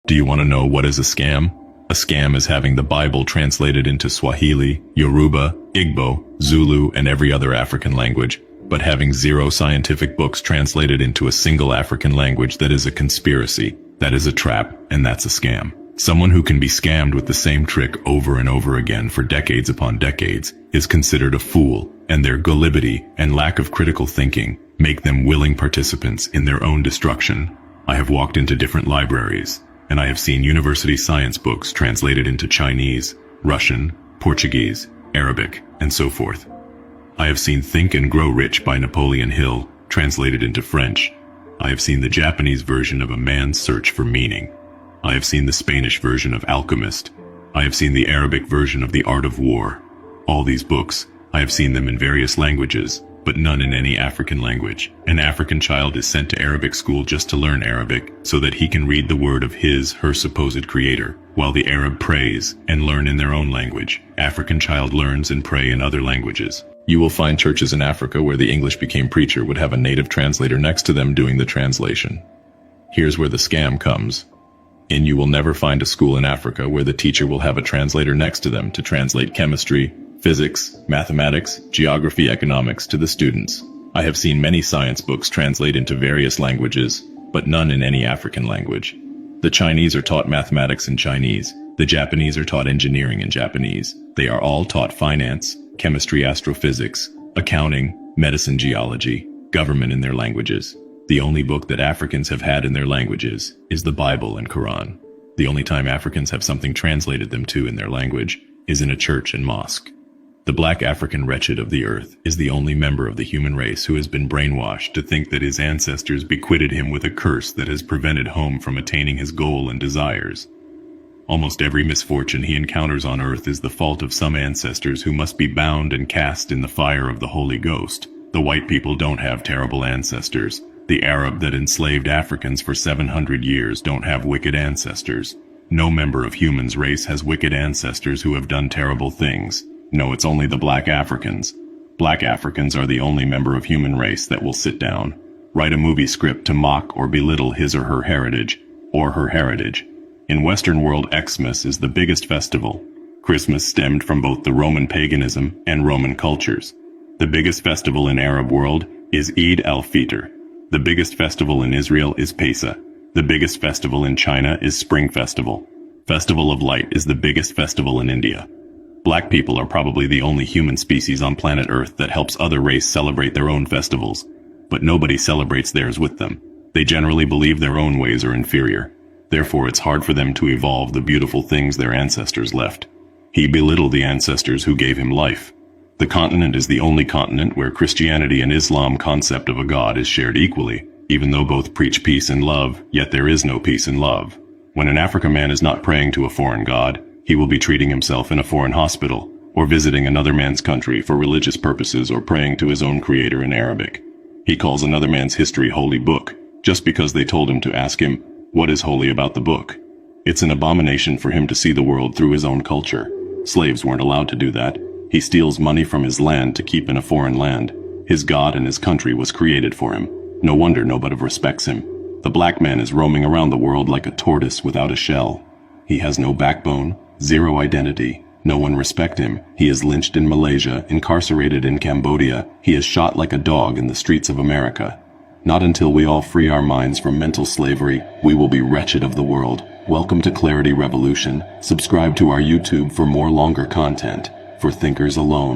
Do you want to know what is a scam? A scam is having the Bible translated into Swahili, Yoruba, Igbo, Zulu, and every other African language, but having 0 scientific books translated into a single African language. That is a conspiracy, that is a trap, and that's a scam. Someone who can be scammed with the same trick over and over again for decades upon decades is considered a fool, and their gullibility and lack of critical thinking make them willing participants in their own destruction. I have walked into different libraries, and I have seen university science books translated into Chinese, Russian, Portuguese, Arabic, and so forth. I have seen Think and Grow Rich by Napoleon Hill translated into French. I have seen the Japanese version of A Man's Search for Meaning. I have seen the Spanish version of Alchemist. I have seen the Arabic version of The Art of War. All these books, I have seen them in various languages, but none in any African language. An African child is sent to Arabic school just to learn Arabic, so that he can read the word of her supposed creator, while the Arab prays and learn in their own language. African child learns and pray in other languages. You will find churches in Africa where the English became preacher would have a native translator next to them doing the translation. Here's where the scam comes. You will never find a school in Africa where the teacher will have a translator next to them to translate chemistry, physics, mathematics, geography, economics to the students. I have seen many science books translate into various languages, but none in any African language. The Chinese are taught mathematics in Chinese. The Japanese are taught engineering in Japanese. They are all taught finance, chemistry, astrophysics, accounting, medicine, geology, government in their languages. The only book that Africans have had in their languages is the Bible and Quran. The only time Africans have something translated them to in their language is in a church and mosque. The black African wretched of the earth is the only member of the human race who has been brainwashed to think that his ancestors bequeathed him with a curse that has prevented him from attaining his goal and desires. Almost every misfortune he encounters on earth is the fault of some ancestors who must be bound and cast in the fire of the Holy Ghost. The white people don't have terrible ancestors. The Arab that enslaved Africans for 700 years don't have wicked ancestors. No member of human's race has wicked ancestors who have done terrible things. No, it's only the black Africans. Black Africans are the only member of human race that will sit down, write a movie script to mock or belittle his or her heritage, In Western world, Xmas is the biggest festival. Christmas stemmed from both the Roman paganism and Roman cultures. The biggest festival in Arab world is Eid al-Fitr. The biggest festival in Israel is Pesach. The biggest festival in China is Spring Festival. Festival of Light is the biggest festival in India. Black people are probably the only human species on planet Earth that helps other race celebrate their own festivals, but nobody celebrates theirs with them. They generally believe their own ways are inferior. Therefore, it's hard for them to evolve the beautiful things their ancestors left. He belittled the ancestors who gave him life. The continent is the only continent where Christianity and Islam concept of a God is shared equally. Even though both preach peace and love, yet there is no peace and love. When an African man is not praying to a foreign God, he will be treating himself in a foreign hospital, or visiting another man's country for religious purposes, or praying to his own creator in Arabic. He calls another man's history holy book, just because they told him to ask him, what is holy about the book? It's an abomination for him to see the world through his own culture. Slaves weren't allowed to do that. He steals money from his land to keep in a foreign land. His God and his country was created for him. No wonder nobody respects him. The black man is roaming around the world like a tortoise without a shell. He has no backbone, zero identity. No one respects him. He is lynched in Malaysia, incarcerated in Cambodia. He is shot like a dog in the streets of America. Not until we all free our minds from mental slavery, we will be wretched of the world. Welcome to Clarity Revolution. Subscribe to our YouTube for more longer content. For thinkers alone.